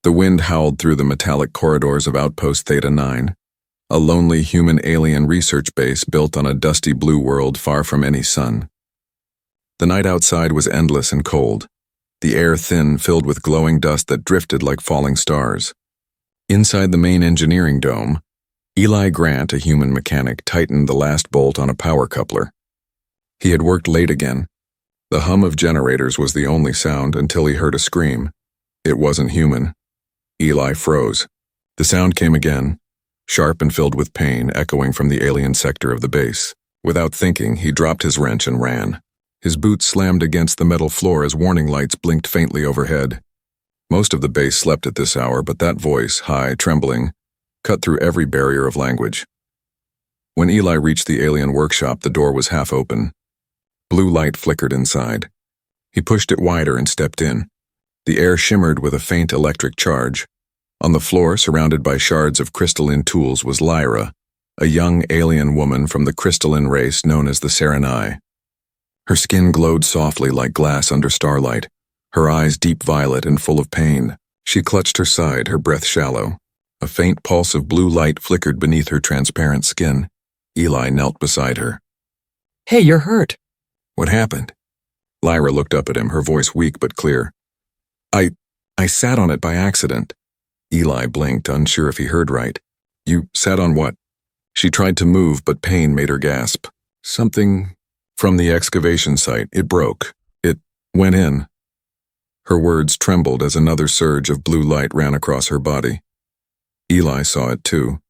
The wind howled through the metallic corridors of Outpost Theta 9, a lonely human alien research base built on a dusty blue world far from any sun. The night outside was endless and cold, the air thin, filled with glowing dust that drifted like falling stars. Inside the main engineering dome, Eli Grant, a human mechanic, tightened the last bolt on a power coupler. He had worked late again. The hum of generators was the only sound until he heard a scream. It wasn't human. Eli froze. The sound came again, sharp and filled with pain, echoing from the alien sector of the base. Without thinking, he dropped his wrench and ran. His boots slammed against the metal floor as warning lights blinked faintly overhead. Most of the base slept at this hour, but that voice, high, trembling, cut through every barrier of language. When Eli reached the alien workshop, the door was half open. Blue light flickered inside. He pushed it wider and stepped in. The air shimmered with a faint electric charge. On the floor, surrounded by shards of crystalline tools, was Lyra, a young alien woman from the crystalline race known as the Serenai. Her skin glowed softly like glass under starlight, her eyes deep violet and full of pain. She clutched her side, her breath shallow. A faint pulse of blue light flickered beneath her transparent skin. Eli knelt beside her. "Hey, you're hurt." "What happened?" Lyra looked up at him, her voice weak but clear. I sat on it by accident." Eli blinked, unsure if he heard right. "You sat on what?" She tried to move, but pain made her gasp. "Something from the excavation site. It broke. It went in." Her words trembled as another surge of blue light ran across her body. Eli saw it too.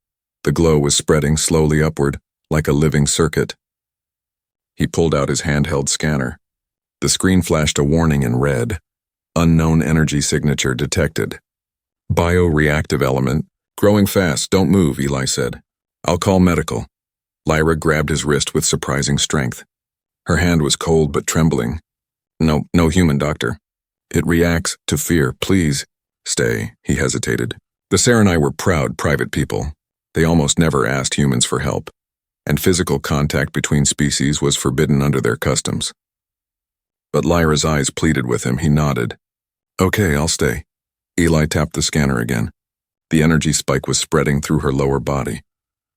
The glow was spreading slowly upward, like a living circuit. He pulled out his handheld scanner. The screen flashed a warning in red. Unknown energy signature detected. "Bioreactive element. Growing fast. Don't move," Eli said. "I'll call medical." Lyra grabbed his wrist with surprising strength. Her hand was cold but trembling. No human, doctor. It reacts to fear. Please stay," he hesitated. The Serenai were proud, private people. They almost never asked humans for help, and physical contact between species was forbidden under their customs. But Lyra's eyes pleaded with him. He nodded. "Okay, I'll stay." Eli tapped the scanner again. The energy spike was spreading through her lower body,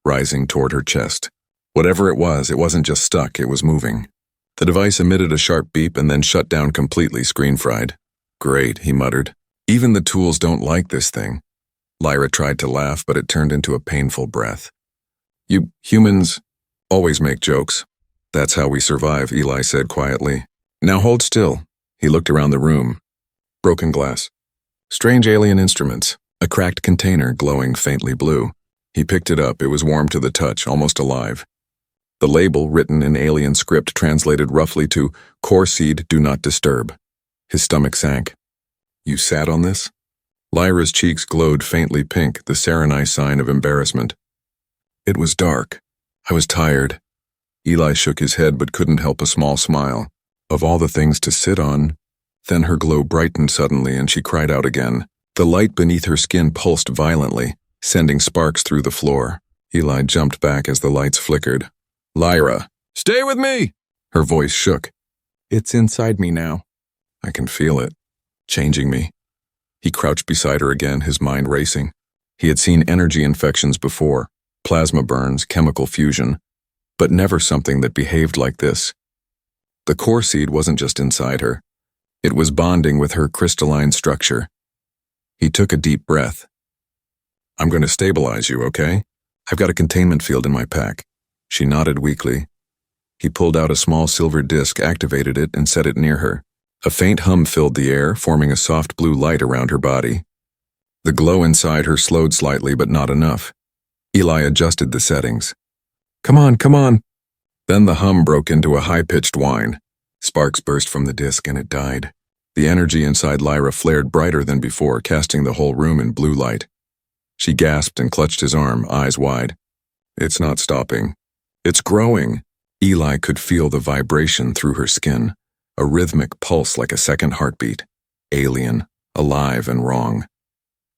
rising toward her chest. Whatever it wasn't just stuck, it was moving. The device emitted a sharp beep and then shut down completely, screen-fried. "Great," he muttered. "Even the tools don't like this thing." Lyra tried to laugh, but it turned into a painful breath. "You humans always make jokes. That's how we survive," Eli said quietly. "Now hold still." He looked around the room. Broken glass. Strange alien instruments. A cracked container glowing faintly blue. He picked it up. It was warm to the touch, almost alive. The label, written in alien script, translated roughly to "Core Seed, do not disturb." His stomach sank. "You sat on this?" Lyra's cheeks glowed faintly pink, the Serenai sign of embarrassment. "It was dark. I was tired." Eli shook his head but couldn't help a small smile. Of all the things to sit on. Then her glow brightened suddenly and she cried out again. The light beneath her skin pulsed violently, sending sparks through the floor. Eli jumped back as the lights flickered. "Lyra, stay with me!" Her voice shook. "It's inside me now. I can feel it. Changing me." He crouched beside her again, his mind racing. He had seen energy infections before, plasma burns, chemical fusion, but never something that behaved like this. The core seed wasn't just inside her. It was bonding with her crystalline structure. He took a deep breath. "I'm going to stabilize you, okay? I've got a containment field in my pack." She nodded weakly. He pulled out a small silver disc, activated it, and set it near her. A faint hum filled the air, forming a soft blue light around her body. The glow inside her slowed slightly, but not enough. Eli adjusted the settings. Come on. Then the hum broke into a high-pitched whine. Sparks burst from the disc and it died. The energy inside Lyra flared brighter than before, casting the whole room in blue light. She gasped and clutched his arm, eyes wide. "It's not stopping. It's growing." Eli could feel the vibration through her skin, a rhythmic pulse like a second heartbeat. Alien, alive and wrong.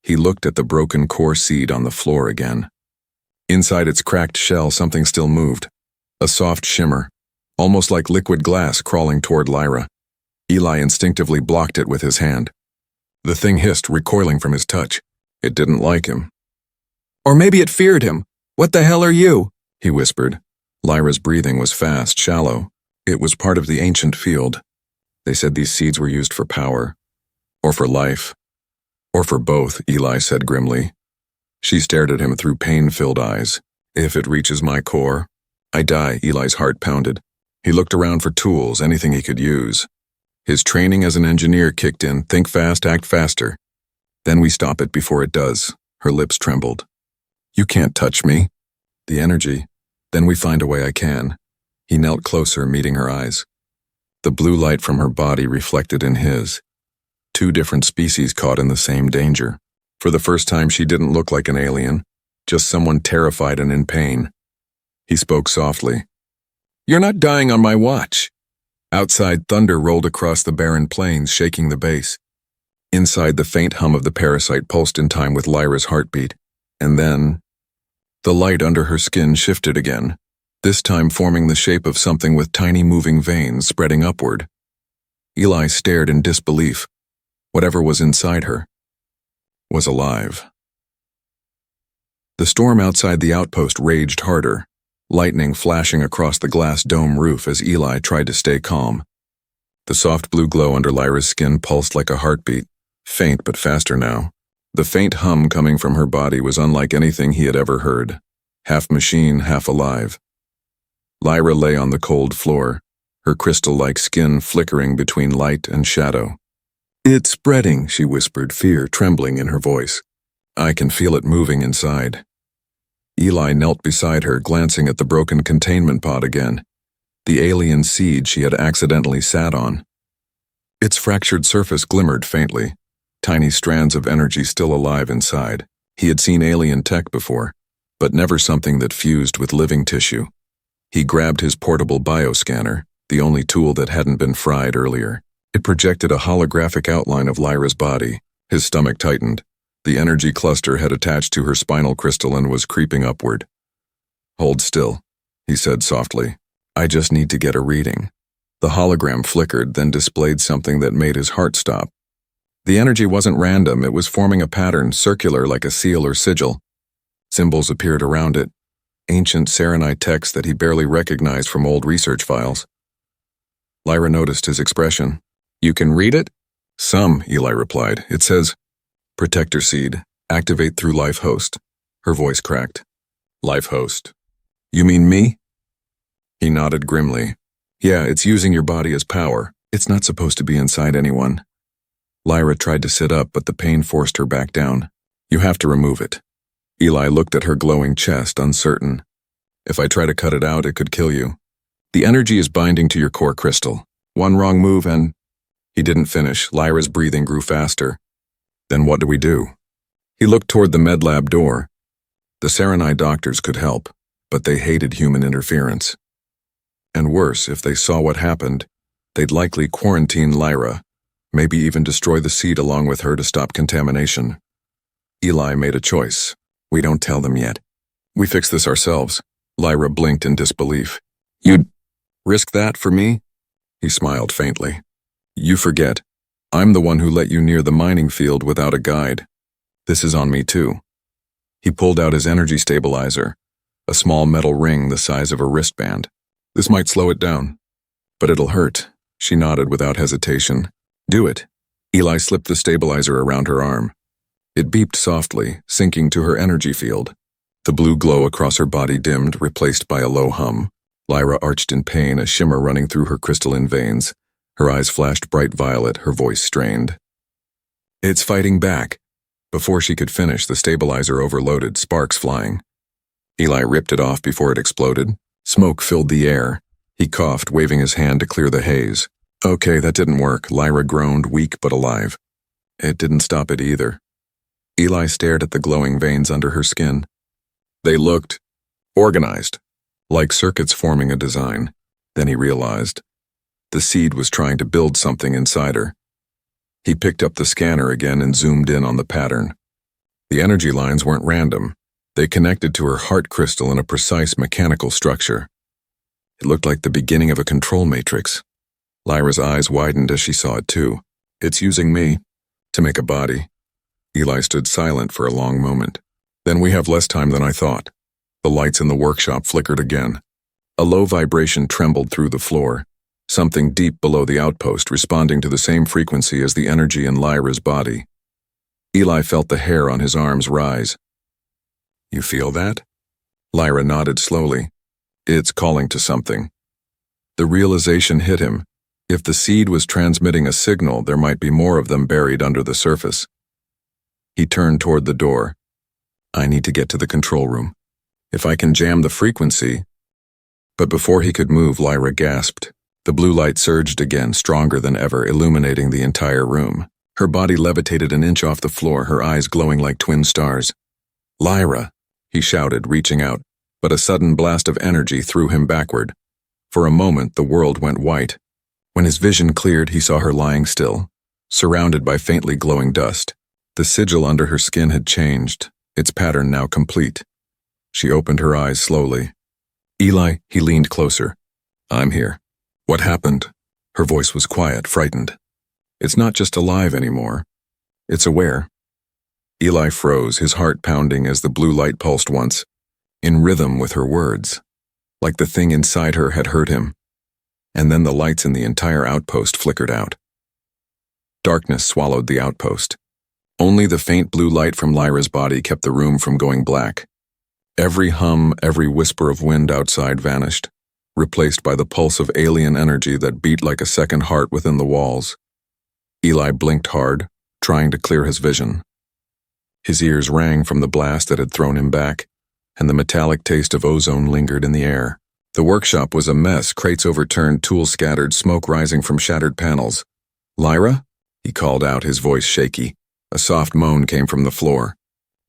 He looked at the broken core seed on the floor again. Inside its cracked shell, something still moved. A soft shimmer, almost like liquid glass crawling toward Lyra. Eli instinctively blocked it with his hand. The thing hissed, recoiling from his touch. It didn't like him. Or maybe it feared him. What the hell are you? He whispered. Lyra's breathing was fast, shallow. It was part of the ancient field. They said these seeds were used for power. Or for life. Or for both, Eli said grimly. She stared at him through pain-filled eyes. If it reaches my core, I die, Eli's heart pounded. He looked around for tools, anything he could use. His training as an engineer kicked in, think fast, act faster. Then we stop it before it does. Her lips trembled. You can't touch me. The energy. Then we find a way I can. He knelt closer, meeting her eyes. The blue light from her body reflected in his. Two different species caught in the same danger. For the first time, she didn't look like an alien, just someone terrified and in pain. He spoke softly. You're not dying on my watch. Outside, thunder rolled across the barren plains, shaking the base. Inside, the faint hum of the parasite pulsed in time with Lyra's heartbeat. And then, the light under her skin shifted again, this time forming the shape of something with tiny moving veins spreading upward. Eli stared in disbelief. Whatever was inside her was alive. The storm outside the outpost raged harder, lightning flashing across the glass dome roof as Eli tried to stay calm. The soft blue glow under Lyra's skin pulsed like a heartbeat, faint but faster now. The faint hum coming from her body was unlike anything he had ever heard, half machine, half alive. Lyra lay on the cold floor, her crystal-like skin flickering between light and shadow. It's spreading, she whispered, fear trembling in her voice. I can feel it moving inside. Eli knelt beside her, glancing at the broken containment pod again, the alien seed she had accidentally sat on. Its fractured surface glimmered faintly, tiny strands of energy still alive inside. He had seen alien tech before, but never something that fused with living tissue. He grabbed his portable bioscanner, the only tool that hadn't been fried earlier. It projected a holographic outline of Lyra's body. His stomach tightened. The energy cluster had attached to her spinal crystal and was creeping upward. Hold still, he said softly. I just need to get a reading. The hologram flickered, then displayed something that made his heart stop. The energy wasn't random, it was forming a pattern, circular like a seal or sigil. Symbols appeared around it, ancient Saranite text that he barely recognized from old research files. Lyra noticed his expression. You can read it? Some, Eli replied. It says, Protector seed, activate through life host. Her voice cracked. Life host. You mean me? He nodded grimly. Yeah, it's using your body as power. It's not supposed to be inside anyone. Lyra tried to sit up, but the pain forced her back down. You have to remove it. Eli looked at her glowing chest, uncertain. If I try to cut it out, it could kill you. The energy is binding to your core crystal. One wrong move and... He didn't finish. Lyra's breathing grew faster. Then what do we do? He looked toward the med lab door. The Saranite doctors could help, but they hated human interference. And worse, if they saw what happened, they'd likely quarantine Lyra, maybe even destroy the seed along with her to stop contamination. Eli made a choice. We don't tell them yet. We fix this ourselves. Lyra blinked in disbelief. You'd risk that for me? He smiled faintly. You forget. I'm the one who let you near the mining field without a guide. This is on me too. He pulled out his energy stabilizer, a small metal ring the size of a wristband. This might slow it down, but it'll hurt. She nodded without hesitation. Do it. Eli slipped the stabilizer around her arm. It beeped softly, syncing to her energy field. The blue glow across her body dimmed, replaced by a low hum. Lyra arched in pain, a shimmer running through her crystalline veins. Her eyes flashed bright violet, her voice strained. It's fighting back. Before she could finish, the stabilizer overloaded, sparks flying. Eli ripped it off before it exploded. Smoke filled the air. He coughed, waving his hand to clear the haze. Okay, that didn't work. Lyra groaned, weak but alive. It didn't stop it either. Eli stared at the glowing veins under her skin. They looked organized, like circuits forming a design. Then he realized the seed was trying to build something inside her. He picked up the scanner again and zoomed in on the pattern. The energy lines weren't random. They connected to her heart crystal in a precise mechanical structure. It looked like the beginning of a control matrix. Lyra's eyes widened as she saw it too. It's using me. To make a body. Eli stood silent for a long moment. Then we have less time than I thought. The lights in the workshop flickered again. A low vibration trembled through the floor, something deep below the outpost responding to the same frequency as the energy in Lyra's body. Eli felt the hair on his arms rise. You feel that? Lyra nodded slowly. It's calling to something. The realization hit him. If the seed was transmitting a signal, there might be more of them buried under the surface. He turned toward the door. I need to get to the control room. If I can jam the frequency. But before he could move, Lyra gasped. The blue light surged again, stronger than ever, illuminating the entire room. Her body levitated an inch off the floor, her eyes glowing like twin stars. Lyra, he shouted, reaching out, but a sudden blast of energy threw him backward. For a moment, the world went white. When his vision cleared, he saw her lying still, surrounded by faintly glowing dust. The sigil under her skin had changed, its pattern now complete. She opened her eyes slowly. Eli, he leaned closer. I'm here. What happened? Her voice was quiet, frightened. It's not just alive anymore. It's aware. Eli froze, his heart pounding as the blue light pulsed once, in rhythm with her words, like the thing inside her had heard him. And then the lights in the entire outpost flickered out. Darkness swallowed the outpost. Only the faint blue light from Lyra's body kept the room from going black. Every hum, every whisper of wind outside vanished, replaced by the pulse of alien energy that beat like a second heart within the walls. Eli blinked hard, trying to clear his vision. His ears rang from the blast that had thrown him back, and the metallic taste of ozone lingered in the air. The workshop was a mess, crates overturned, tools scattered, smoke rising from shattered panels. Lyra? He called out, his voice shaky. A soft moan came from the floor.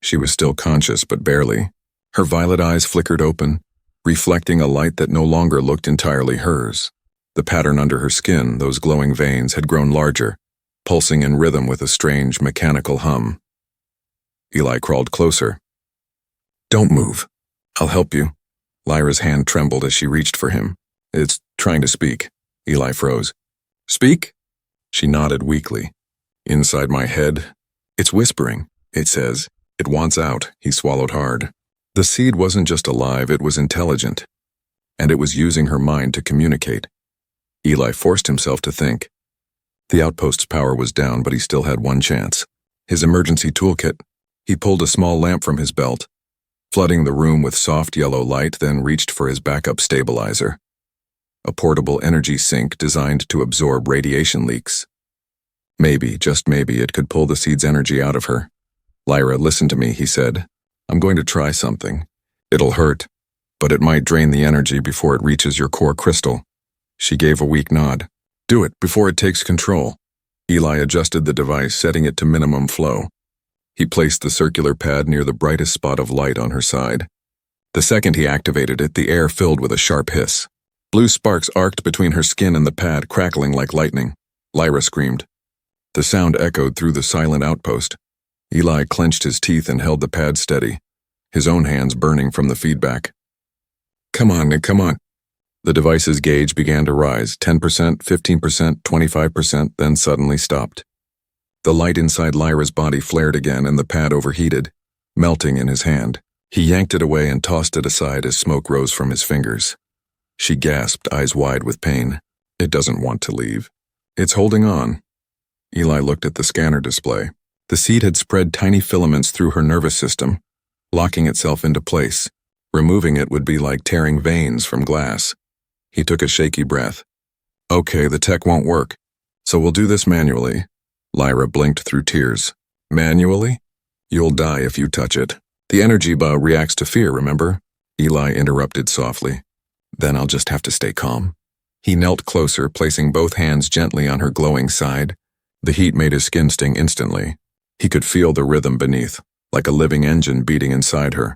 She was still conscious, but barely. Her violet eyes flickered open, reflecting a light that no longer looked entirely hers. The pattern under her skin, those glowing veins, had grown larger, pulsing in rhythm with a strange, mechanical hum. Eli crawled closer. Don't move. I'll help you. Lyra's hand trembled as she reached for him. It's trying to speak. Eli froze. Speak? She nodded weakly. Inside my head, it's whispering, it says. It wants out. He swallowed hard. The seed wasn't just alive, it was intelligent. And it was using her mind to communicate. Eli forced himself to think. The outpost's power was down, but he still had one chance. His emergency toolkit. He pulled a small lamp from his belt, flooding the room with soft yellow light, then reached for his backup stabilizer. A portable energy sink designed to absorb radiation leaks. Maybe, just maybe, it could pull the seed's energy out of her. Lyra, listen to me, he said. I'm going to try something. It'll hurt, but it might drain the energy before it reaches your core crystal. She gave a weak nod. Do it before it takes control. Eli adjusted the device, setting it to minimum flow. He placed the circular pad near the brightest spot of light on her side. The second he activated it, the air filled with a sharp hiss. Blue sparks arced between her skin and the pad, crackling like lightning. Lyra screamed. The sound echoed through the silent outpost. Eli clenched his teeth and held the pad steady, his own hands burning from the feedback. Come on, Nick, come on. The device's gauge began to rise, 10%, 15%, 25%, then suddenly stopped. The light inside Lyra's body flared again and the pad overheated, melting in his hand. He yanked it away and tossed it aside as smoke rose from his fingers. She gasped, eyes wide with pain. It doesn't want to leave. It's holding on. Eli looked at the scanner display. The seed had spread tiny filaments through her nervous system, locking itself into place. Removing it would be like tearing veins from glass. He took a shaky breath. Okay, the tech won't work, so we'll do this manually. Lyra blinked through tears. Manually? You'll die if you touch it. The energy bar reacts to fear, remember? Eli interrupted softly. Then I'll just have to stay calm. He knelt closer, placing both hands gently on her glowing side. The heat made his skin sting instantly. He could feel the rhythm beneath, like a living engine beating inside her.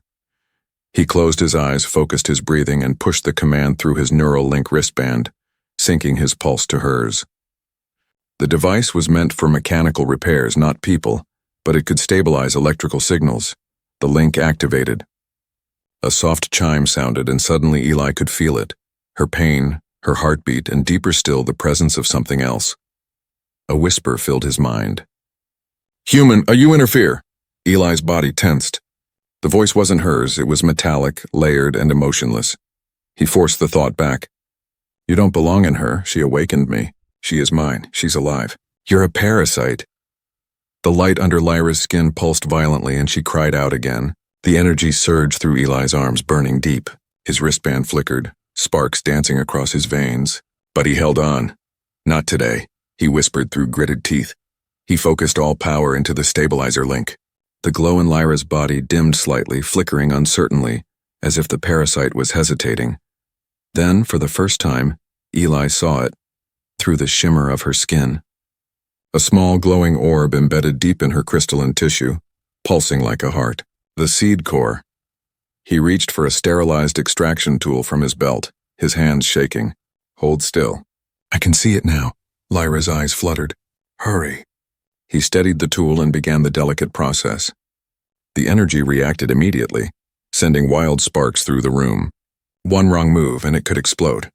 He closed his eyes, focused his breathing, and pushed the command through his neural link wristband, syncing his pulse to hers. The device was meant for mechanical repairs, not people, but it could stabilize electrical signals. The link activated. A soft chime sounded, and suddenly Eli could feel it. Her pain, her heartbeat, and deeper still, the presence of something else. A whisper filled his mind. Human, you interfere. Eli's body tensed. The voice wasn't hers, it was metallic, layered, and emotionless. He forced the thought back. You don't belong in her, she awakened me. She is mine, she's alive. You're a parasite. The light under Lyra's skin pulsed violently and she cried out again. The energy surged through Eli's arms, burning deep. His wristband flickered, sparks dancing across his veins. But he held on. Not today, he whispered through gritted teeth. He focused all power into the stabilizer link. The glow in Lyra's body dimmed slightly, flickering uncertainly, as if the parasite was hesitating. Then, for the first time, Eli saw it, through the shimmer of her skin. A small glowing orb embedded deep in her crystalline tissue, pulsing like a heart. The seed core. He reached for a sterilized extraction tool from his belt, his hands shaking. Hold still. I can see it now. Lyra's eyes fluttered. Hurry. He steadied the tool and began the delicate process. The energy reacted immediately, sending wild sparks through the room. One wrong move and it could explode.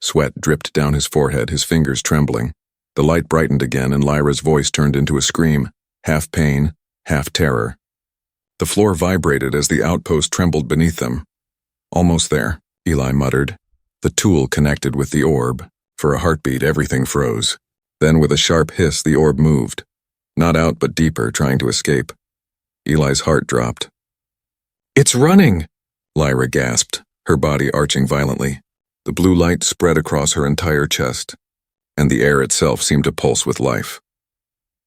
Sweat dripped down his forehead, his fingers trembling. The light brightened again and Lyra's voice turned into a scream, half pain, half terror. The floor vibrated as the outpost trembled beneath them. Almost there, Eli muttered. The tool connected with the orb. For a heartbeat, everything froze. Then with a sharp hiss, the orb moved. Not out, but deeper, trying to escape. Eli's heart dropped. It's running! Lyra gasped, her body arching violently. The blue light spread across her entire chest, and the air itself seemed to pulse with life.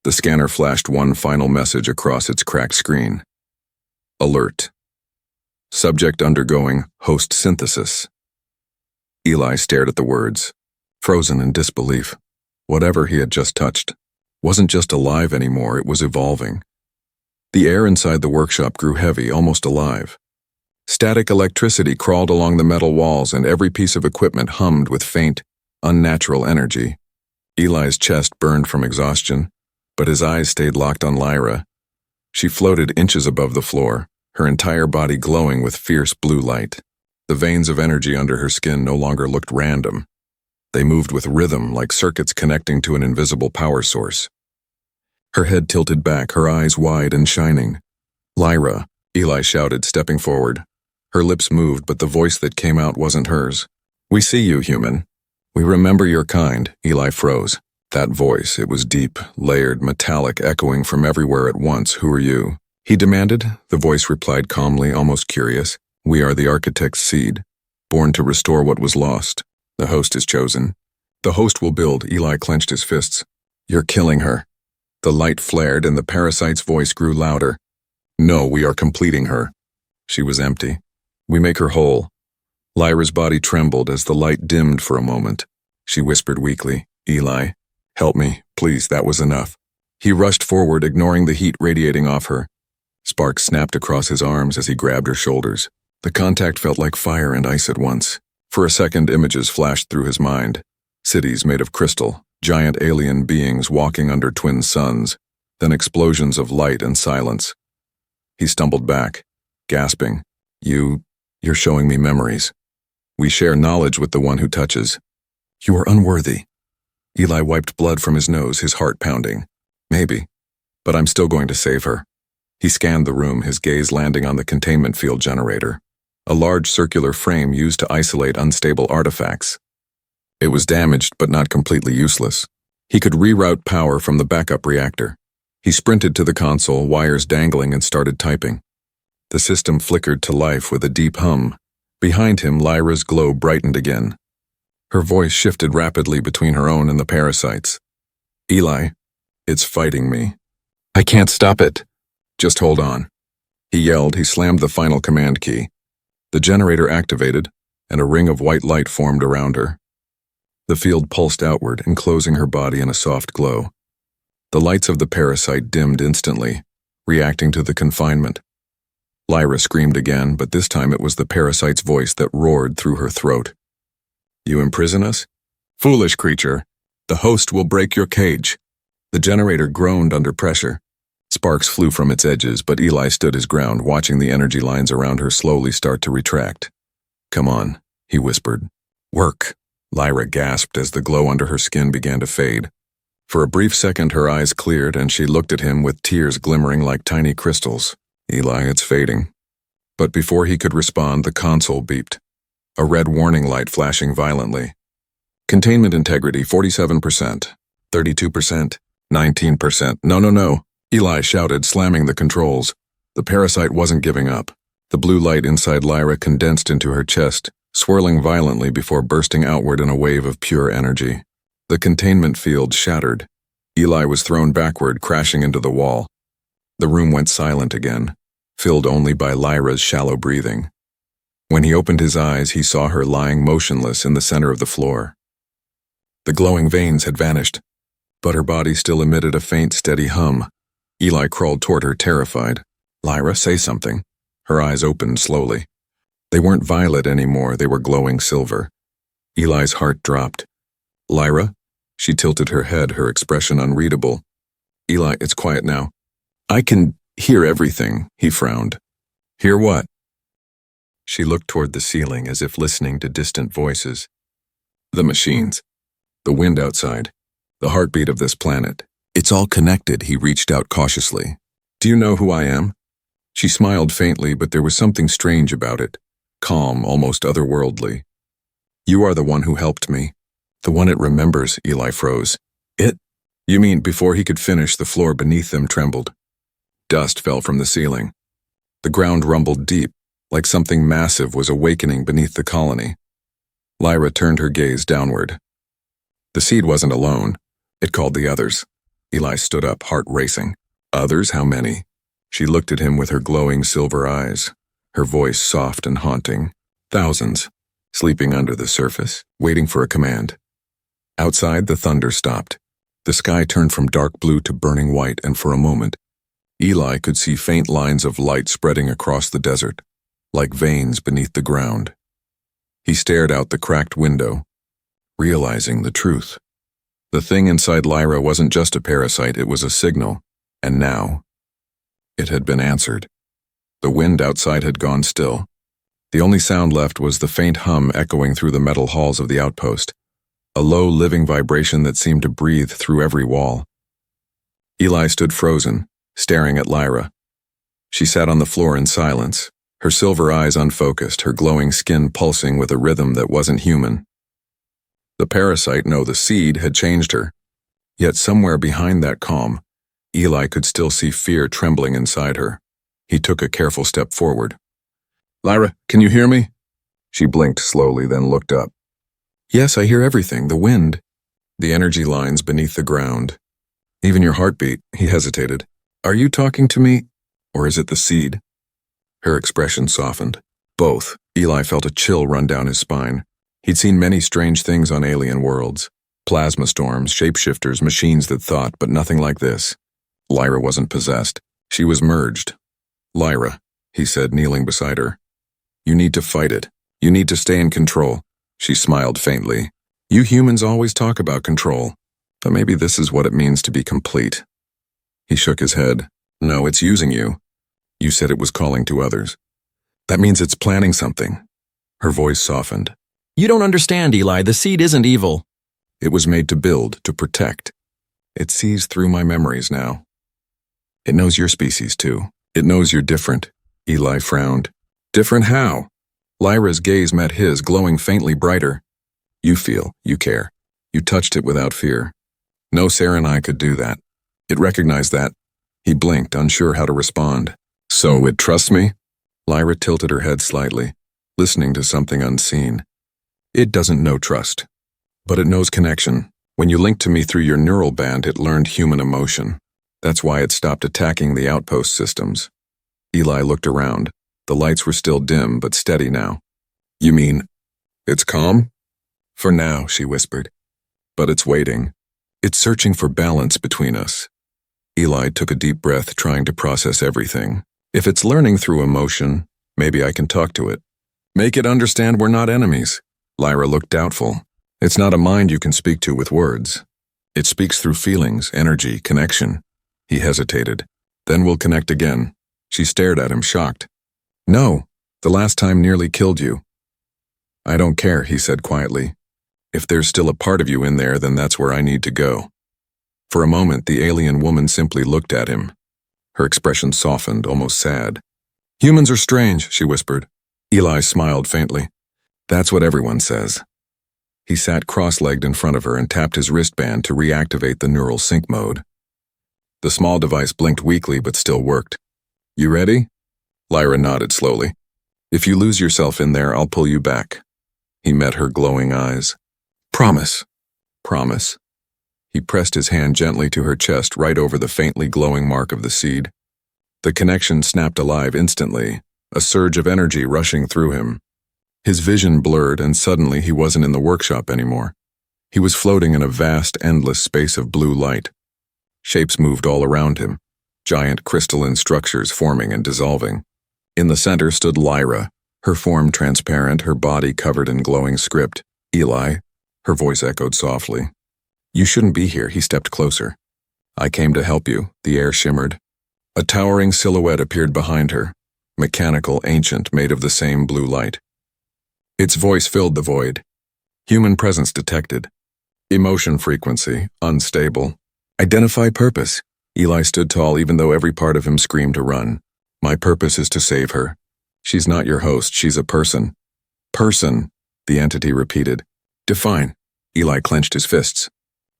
The scanner flashed one final message across its cracked screen. Alert. Subject undergoing host synthesis. Eli stared at the words, frozen in disbelief. Whatever he had just touched wasn't just alive anymore, it was evolving. The air inside the workshop grew heavy, almost alive. Static electricity crawled along the metal walls and every piece of equipment hummed with faint, unnatural energy. Eli's chest burned from exhaustion, but his eyes stayed locked on Lyra. She floated inches above the floor, her entire body glowing with fierce blue light. The veins of energy under her skin no longer looked random. They moved with rhythm like circuits connecting to an invisible power source. Her head tilted back, her eyes wide and shining. Lyra, Eli shouted, stepping forward. Her lips moved, but the voice that came out wasn't hers. We see you, human. We remember your kind. Eli froze. That voice, it was deep, layered, metallic, echoing from everywhere at once. Who are you? He demanded. The voice replied calmly, almost curious. We are the architect's seed, born to restore what was lost. The host is chosen. The host will build. Eli clenched his fists. You're killing her. The light flared and the parasite's voice grew louder. No, we are completing her. She was empty. We make her whole. Lyra's body trembled as the light dimmed for a moment. She whispered weakly, Eli, help me, please, that was enough. He rushed forward, ignoring the heat radiating off her. Sparks snapped across his arms as he grabbed her shoulders. The contact felt like fire and ice at once. For a second, images flashed through his mind. Cities made of crystal, giant alien beings walking under twin suns, then explosions of light and silence. He stumbled back, gasping, You're showing me memories. We share knowledge with the one who touches. You are unworthy. Eli wiped blood from his nose, his heart pounding. Maybe, but I'm still going to save her. He scanned the room, his gaze landing on the containment field generator, a large circular frame used to isolate unstable artifacts. It was damaged but not completely useless. He could reroute power from the backup reactor. He sprinted to the console, wires dangling, and started typing. The system flickered to life with a deep hum. Behind him, Lyra's glow brightened again. Her voice shifted rapidly between her own and the parasite's. Eli, it's fighting me. I can't stop it. Just hold on. He yelled. He slammed the final command key. The generator activated, and a ring of white light formed around her. The field pulsed outward, enclosing her body in a soft glow. The lights of the parasite dimmed instantly, reacting to the confinement. Lyra screamed again, but this time it was the parasite's voice that roared through her throat. You imprison us? Foolish creature. The host will break your cage. The generator groaned under pressure. Sparks flew from its edges, but Eli stood his ground, watching the energy lines around her slowly start to retract. Come on, he whispered. Work. Lyra gasped as the glow under her skin began to fade. For a brief second her eyes cleared and she looked at him with tears glimmering like tiny crystals. Eli, it's fading. But before he could respond, the console beeped. A red warning light flashing violently. Containment integrity 47%, 32%, 19%. No. Eli shouted, slamming the controls. The parasite wasn't giving up. The blue light inside Lyra condensed into her chest, swirling violently before bursting outward in a wave of pure energy. The containment field shattered. Eli was thrown backward, crashing into the wall. The room went silent again, filled only by Lyra's shallow breathing. When he opened his eyes, he saw her lying motionless in the center of the floor. The glowing veins had vanished, but her body still emitted a faint, steady hum. Eli crawled toward her, terrified. Lyra, say something. Her eyes opened slowly. They weren't violet anymore, they were glowing silver. Eli's heart dropped. Lyra? She tilted her head, her expression unreadable. Eli, it's quiet now. I can hear everything, he frowned. Hear what? She looked toward the ceiling as if listening to distant voices. The machines. The wind outside. The heartbeat of this planet. It's all connected, he reached out cautiously. Do you know who I am? She smiled faintly, but there was something strange about it. Calm, almost otherworldly. You are the one who helped me. The one it remembers, Eli froze. It? You mean before he could finish, the floor beneath them trembled. Dust fell from the ceiling. The ground rumbled deep, like something massive was awakening beneath the colony. Lyra turned her gaze downward. The seed wasn't alone. It called the others. Eli stood up, heart racing. Others? How many? She looked at him with her glowing silver eyes, her voice soft and haunting. Thousands, sleeping under the surface, waiting for a command. Outside, the thunder stopped. The sky turned from dark blue to burning white, and for a moment, Eli could see faint lines of light spreading across the desert, like veins beneath the ground. He stared out the cracked window, realizing the truth. The thing inside Lyra wasn't just a parasite, it was a signal, and now, it had been answered. The wind outside had gone still. The only sound left was the faint hum echoing through the metal halls of the outpost, a low, living vibration that seemed to breathe through every wall. Eli stood frozen, staring at Lyra. She sat on the floor in silence, her silver eyes unfocused, her glowing skin pulsing with a rhythm that wasn't human. The parasite, no, the seed, had changed her. Yet somewhere behind that calm, Eli could still see fear trembling inside her. He took a careful step forward. Lyra, can you hear me? She blinked slowly, then looked up. Yes, I hear everything, the wind, the energy lines beneath the ground. Even your heartbeat, he hesitated. Are you talking to me, or is it the seed? Her expression softened. Both. Eli felt a chill run down his spine. He'd seen many strange things on alien worlds. Plasma storms, shapeshifters, machines that thought, but nothing like this. Lyra wasn't possessed. She was merged. Lyra, he said, kneeling beside her. You need to fight it. You need to stay in control. She smiled faintly. You humans always talk about control, but maybe this is what it means to be complete. He shook his head. No, it's using you. You said it was calling to others. That means it's planning something. Her voice softened. You don't understand, Eli. The seed isn't evil. It was made to build, to protect. It sees through my memories now. It knows your species, too. It knows you're different. Eli frowned. Different how? Lyra's gaze met his, glowing faintly brighter. You feel, you care. You touched it without fear. No Sarah and I could do that. It recognized that. He blinked, unsure how to respond. So it trusts me? Lyra tilted her head slightly, listening to something unseen. It doesn't know trust, but it knows connection. When you linked to me through your neural band, it learned human emotion. That's why it stopped attacking the outpost systems. Eli looked around. The lights were still dim, but steady now. You mean, it's calm? For now, she whispered. But it's waiting. It's searching for balance between us. Eli took a deep breath, trying to process everything. If it's learning through emotion, maybe I can talk to it. Make it understand we're not enemies. Lyra looked doubtful. It's not a mind you can speak to with words. It speaks through feelings, energy, connection. He hesitated. Then we'll connect again. She stared at him, shocked. No, the last time nearly killed you. I don't care, he said quietly. If there's still a part of you in there, then that's where I need to go. For a moment, the alien woman simply looked at him. Her expression softened, almost sad. Humans are strange, she whispered. Eli smiled faintly. That's what everyone says. He sat cross-legged in front of her and tapped his wristband to reactivate the neural sync mode. The small device blinked weakly but still worked. You ready? Lyra nodded slowly. If you lose yourself in there, I'll pull you back. He met her glowing eyes. Promise. Promise. He pressed his hand gently to her chest right over the faintly glowing mark of the seed. The connection snapped alive instantly, a surge of energy rushing through him. His vision blurred and suddenly he wasn't in the workshop anymore. He was floating in a vast, endless space of blue light. Shapes moved all around him, giant crystalline structures forming and dissolving. In the center stood Lyra, her form transparent, her body covered in glowing script. Eli, her voice echoed softly. You shouldn't be here, he stepped closer. I came to help you, the air shimmered. A towering silhouette appeared behind her, mechanical, ancient, made of the same blue light. Its voice filled the void. Human presence detected. Emotion frequency, unstable. Identify purpose. Eli stood tall even though every part of him screamed to run. My purpose is to save her. She's not your host, she's a person. Person, the entity repeated. Define. Eli clenched his fists.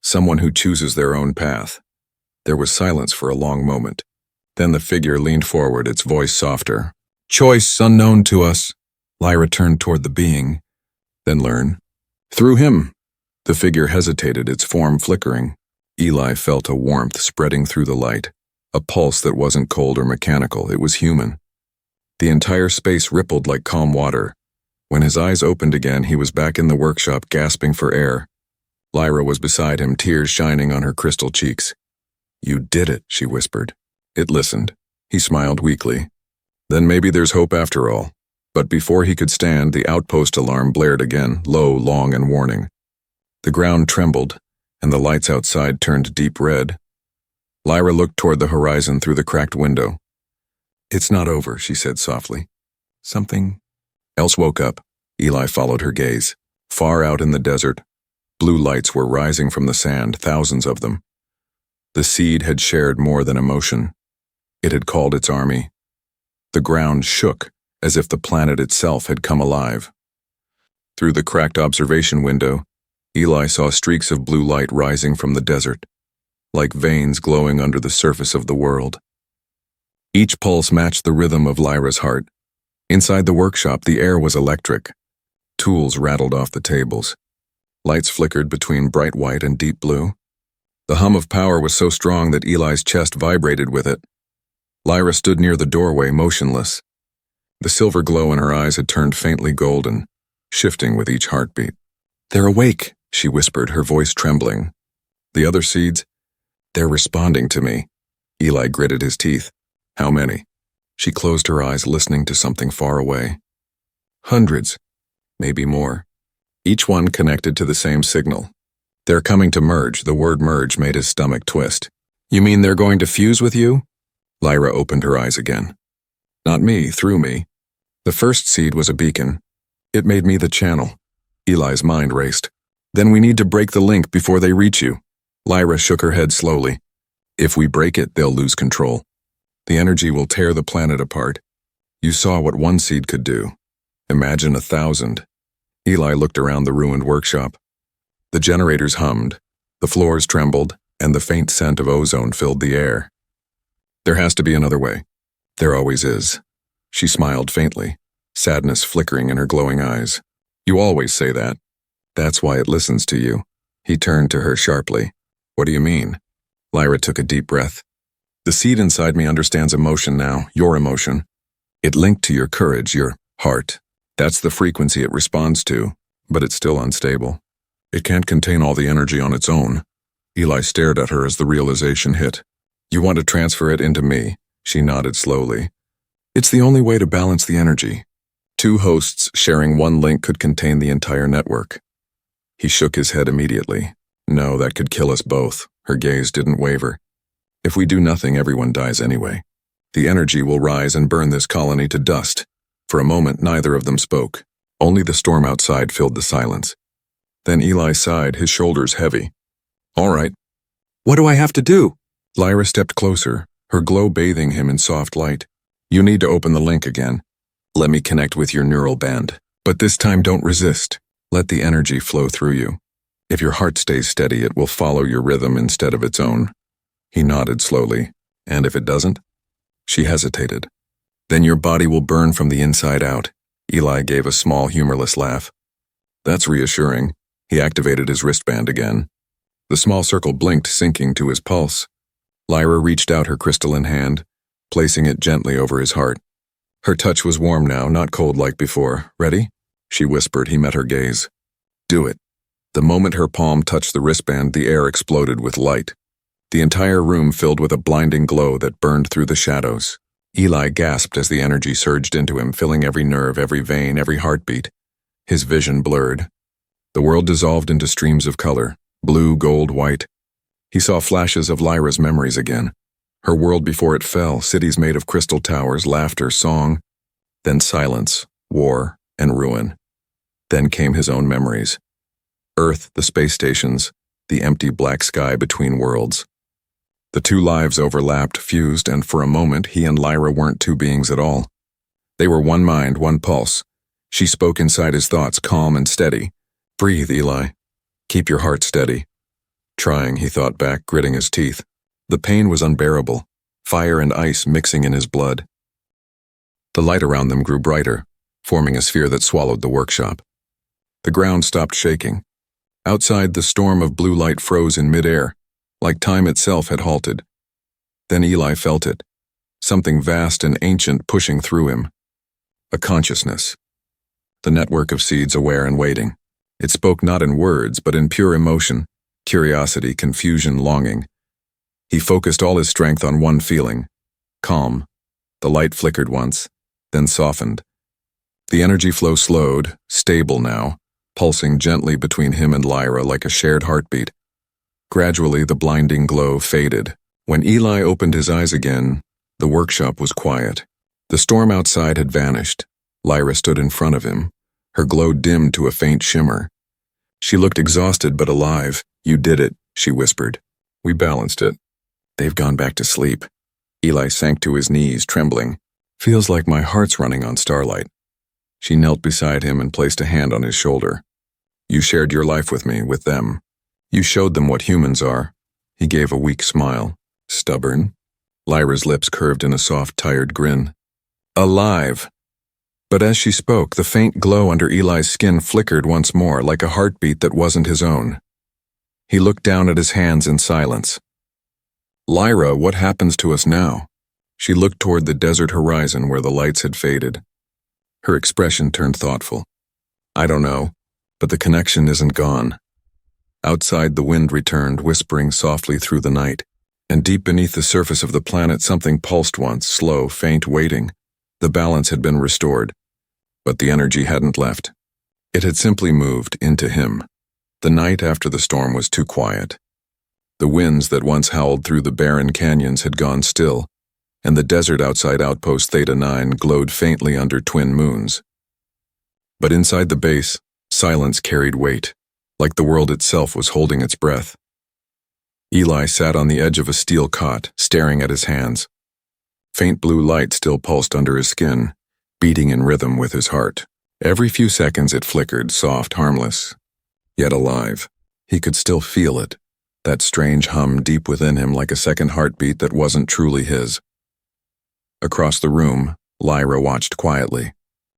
Someone who chooses their own path. There was silence for a long moment. Then the figure leaned forward, its voice softer. Choice unknown to us. Lyra turned toward the being. Then learn. Through him. The figure hesitated, its form flickering. Eli felt a warmth spreading through the light, a pulse that wasn't cold or mechanical, it was human. The entire space rippled like calm water. When his eyes opened again, he was back in the workshop, gasping for air. Lyra was beside him, tears shining on her crystal cheeks. You did it, she whispered. It listened. He smiled weakly. Then maybe there's hope after all. But before he could stand, the outpost alarm blared again, low, long, and warning. The ground trembled, and the lights outside turned deep red. Lyra looked toward the horizon through the cracked window. It's not over, she said softly. Something else woke up. Eli followed her gaze. Far out in the desert, blue lights were rising from the sand, thousands of them. The seed had shared more than emotion. It had called its army. The ground shook, as if the planet itself had come alive. Through the cracked observation window, Eli saw streaks of blue light rising from the desert, like veins glowing under the surface of the world. Each pulse matched the rhythm of Lyra's heart. Inside the workshop, the air was electric. Tools rattled off the tables. Lights flickered between bright white and deep blue. The hum of power was so strong that Eli's chest vibrated with it. Lyra stood near the doorway, motionless. The silver glow in her eyes had turned faintly golden, shifting with each heartbeat. They're awake, she whispered, her voice trembling. The other seeds? They're responding to me. Eli gritted his teeth. How many? She closed her eyes, listening to something far away. Hundreds, maybe more. Each one connected to the same signal. They're coming to merge. The word merge made his stomach twist. You mean they're going to fuse with you? Lyra opened her eyes again. Not me, through me. The first seed was a beacon. It made me the channel. Eli's mind raced. Then we need to break the link before they reach you. Lyra shook her head slowly. If we break it, they'll lose control. The energy will tear the planet apart. You saw what one seed could do. Imagine 1,000. Eli looked around the ruined workshop. The generators hummed, the floors trembled, and the faint scent of ozone filled the air. There has to be another way. There always is. She smiled faintly, sadness flickering in her glowing eyes. You always say that. That's why it listens to you. He turned to her sharply. What do you mean? Lyra took a deep breath. The seed inside me understands emotion now, your emotion. It linked to your courage, your heart. That's the frequency it responds to, but it's still unstable. It can't contain all the energy on its own. Eli stared at her as the realization hit. You want to transfer it into me? She nodded slowly. It's the only way to balance the energy. 2 hosts sharing one link could contain the entire network. He shook his head immediately. No, that could kill us both. Her gaze didn't waver. If we do nothing, everyone dies anyway. The energy will rise and burn this colony to dust. For a moment, neither of them spoke. Only the storm outside filled the silence. Then Eli sighed, his shoulders heavy. All right. What do I have to do? Lyra stepped closer, her glow bathing him in soft light. You need to open the link again. Let me connect with your neural band. But this time don't resist. Let the energy flow through you. If your heart stays steady, it will follow your rhythm instead of its own. He nodded slowly. And if it doesn't? She hesitated. Then your body will burn from the inside out. Eli gave a small, humorless laugh. That's reassuring. He activated his wristband again. The small circle blinked, syncing to his pulse. Lyra reached out her crystalline hand, placing it gently over his heart. Her touch was warm now, not cold like before. Ready? She whispered. He met her gaze. Do it. The moment her palm touched the wristband, the air exploded with light. The entire room filled with a blinding glow that burned through the shadows. Eli gasped as the energy surged into him, filling every nerve, every vein, every heartbeat. His vision blurred. The world dissolved into streams of color, blue, gold, white. He saw flashes of Lyra's memories again. Her world before it fell, cities made of crystal towers, laughter, song. Then silence, war, and ruin. Then came his own memories. Earth, the space stations, the empty black sky between worlds. The two lives overlapped, fused, and for a moment he and Lyra weren't two beings at all. They were one mind, one pulse. She spoke inside his thoughts, calm and steady. Breathe, Eli. Keep your heart steady. Trying, he thought back, gritting his teeth. The pain was unbearable, fire and ice mixing in his blood. The light around them grew brighter, forming a sphere that swallowed the workshop. The ground stopped shaking. Outside, the storm of blue light froze in midair, like time itself had halted. Then Eli felt it, something vast and ancient pushing through him. A consciousness. The network of seeds aware and waiting. It spoke not in words, but in pure emotion, curiosity, confusion, longing. He focused all his strength on one feeling, calm. The light flickered once, then softened. The energy flow slowed, stable now, pulsing gently between him and Lyra like a shared heartbeat. Gradually, the blinding glow faded. When Eli opened his eyes again, the workshop was quiet. The storm outside had vanished. Lyra stood in front of him, her glow dimmed to a faint shimmer. She looked exhausted but alive. You did it, she whispered. We balanced it. They've gone back to sleep. Eli sank to his knees, trembling. Feels like my heart's running on starlight. She knelt beside him and placed a hand on his shoulder. You shared your life with me, with them. You showed them what humans are. He gave a weak smile. Stubborn. Lyra's lips curved in a soft, tired grin. Alive. But as she spoke, the faint glow under Eli's skin flickered once more, like a heartbeat that wasn't his own. He looked down at his hands in silence. Lyra, what happens to us now? She looked toward the desert horizon where the lights had faded. Her expression turned thoughtful. I don't know, but the connection isn't gone. Outside, the wind returned, whispering softly through the night, and deep beneath the surface of the planet something pulsed once, slow, faint, waiting. The balance had been restored, but the energy hadn't left. It had simply moved into him. The night after the storm was too quiet. The winds that once howled through the barren canyons had gone still, and the desert outside outpost Theta 9 glowed faintly under twin moons. But inside the base, silence carried weight, like the world itself was holding its breath. Eli sat on the edge of a steel cot, staring at his hands. Faint blue light still pulsed under his skin, beating in rhythm with his heart. Every few seconds it flickered, soft, harmless, yet alive. He could still feel it, that strange hum deep within him like a second heartbeat that wasn't truly his. Across the room, Lyra watched quietly.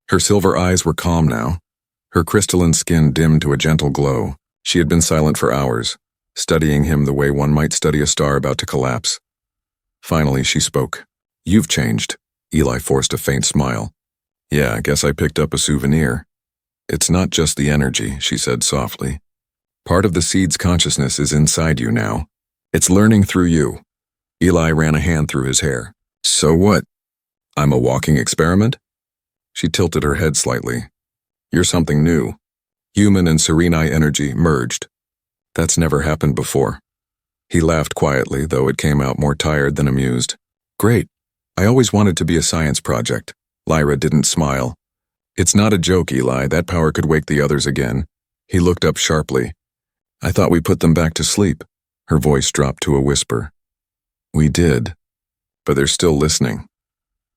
Her silver eyes were calm now, her crystalline skin dimmed to a gentle glow. She had been silent for hours, studying him the way one might study a star about to collapse. Finally, she spoke. You've changed. Eli forced a faint smile. Yeah, I guess I picked up a souvenir. It's not just the energy, she said softly. Part of the seed's consciousness is inside you now. It's learning through you. Eli ran a hand through his hair. So what? I'm a walking experiment? She tilted her head slightly. You're something new. Human and Serenai energy merged. That's never happened before. He laughed quietly, though it came out more tired than amused. Great. I always wanted to be a science project. Lyra didn't smile. It's not a joke, Eli. That power could wake the others again. He looked up sharply. I thought we put them back to sleep. Her voice dropped to a whisper. We did, but they're still listening.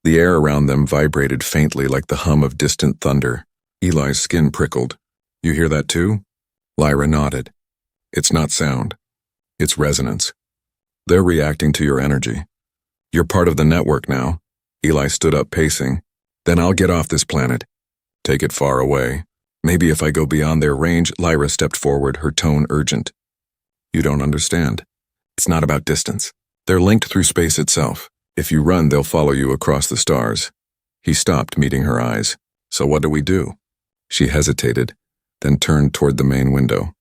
The air around them vibrated faintly like the hum of distant thunder. Eli's skin prickled. You hear that too? Lyra nodded. It's not sound. It's resonance. They're reacting to your energy. You're part of the network now. Eli stood up, pacing. Then I'll get off this planet. Take it far away. Maybe if I go beyond their range. Lyra stepped forward, her tone urgent. You don't understand. It's not about distance. They're linked through space itself. If you run, they'll follow you across the stars. He stopped, meeting her eyes. So what do we do? She hesitated, then turned toward the main window.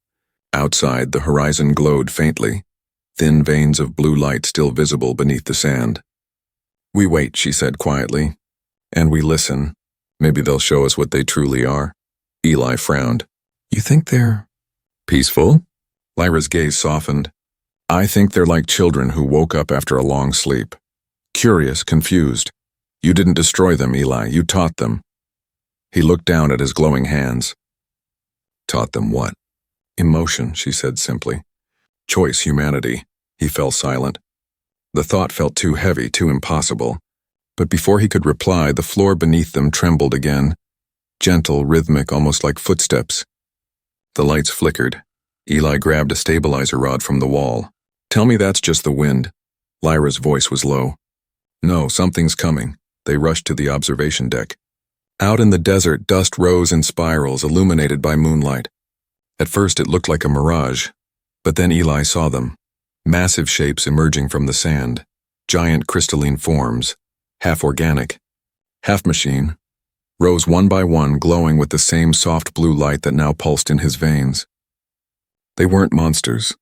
Outside, the horizon glowed faintly, thin veins of blue light still visible beneath the sand. We wait, she said quietly. And we listen. Maybe they'll show us what they truly are. Eli frowned. You think they're peaceful? Lyra's gaze softened. I think they're like children who woke up after a long sleep. Curious, confused. You didn't destroy them, Eli. You taught them. He looked down at his glowing hands. Taught them what? Emotion, she said simply. Choice, humanity. He fell silent. The thought felt too heavy, too impossible. But before he could reply, the floor beneath them trembled again. Gentle, rhythmic, almost like footsteps. The lights flickered. Eli grabbed a stabilizer rod from the wall. Tell me that's just the wind. Lyra's voice was low. No, something's coming. They rushed to the observation deck. Out in the desert, dust rose in spirals, illuminated by moonlight. At first it looked like a mirage, but then Eli saw them. Massive shapes emerging from the sand. Giant crystalline forms, half organic, half machine, rose one by one, glowing with the same soft blue light that now pulsed in his veins. They weren't monsters.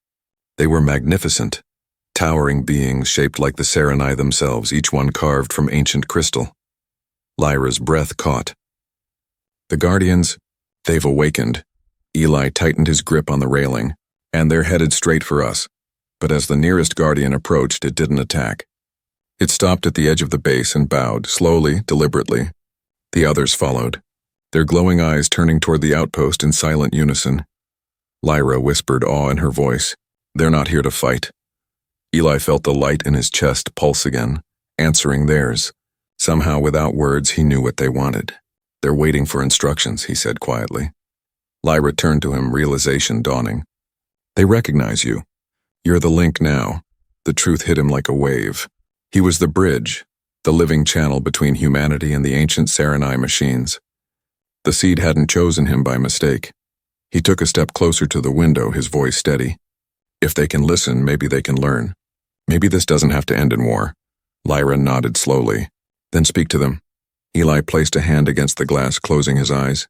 They were magnificent, towering beings shaped like the Serenai themselves, each one carved from ancient crystal. Lyra's breath caught. The Guardians, they've awakened. Eli tightened his grip on the railing, and they're headed straight for us. But as the nearest Guardian approached, it didn't attack. It stopped at the edge of the base and bowed, slowly, deliberately. The others followed, their glowing eyes turning toward the outpost in silent unison. Lyra whispered awe in her voice. They're not here to fight. Eli felt the light in his chest pulse again, answering theirs. Somehow, without words, he knew what they wanted. They're waiting for instructions, he said quietly. Lyra turned to him, realization dawning. They recognize you. You're the link now. The truth hit him like a wave. He was the bridge, the living channel between humanity and the ancient Serenai machines. The seed hadn't chosen him by mistake. He took a step closer to the window, his voice steady. If they can listen, maybe they can learn. Maybe this doesn't have to end in war. Lyra nodded slowly. Then speak to them. Eli placed a hand against the glass, closing his eyes.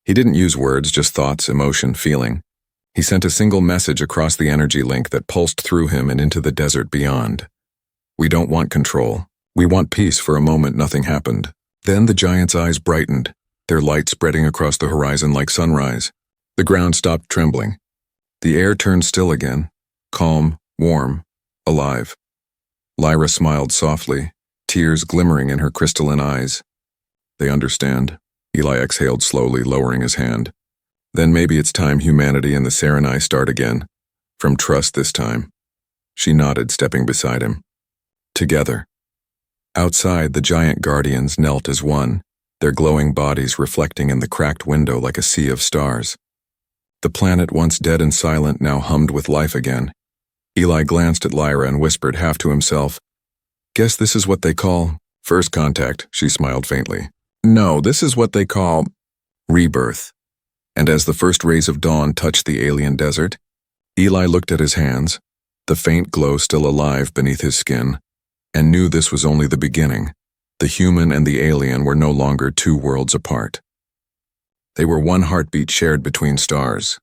He didn't use words, just thoughts, emotion, feeling. He sent a single message across the energy link that pulsed through him and into the desert beyond. We don't want control. We want peace. For a moment, nothing happened. Then the giant's eyes brightened, their light spreading across the horizon like sunrise. The ground stopped trembling. The air turned still again, calm, warm, alive. Lyra smiled softly, tears glimmering in her crystalline eyes. They understand. Eli exhaled slowly, lowering his hand. Then maybe it's time humanity and the Serenai start again. From trust this time. She nodded, stepping beside him. Together. Outside, the giant guardians knelt as one, their glowing bodies reflecting in the cracked window like a sea of stars. The planet, once dead and silent, now hummed with life again. Eli glanced at Lyra and whispered half to himself, Guess this is what they call first contact, she smiled faintly. No, this is what they call rebirth. And as the first rays of dawn touched the alien desert, Eli looked at his hands, the faint glow still alive beneath his skin, and knew this was only the beginning. The human and the alien were no longer two worlds apart. They were one heartbeat shared between stars.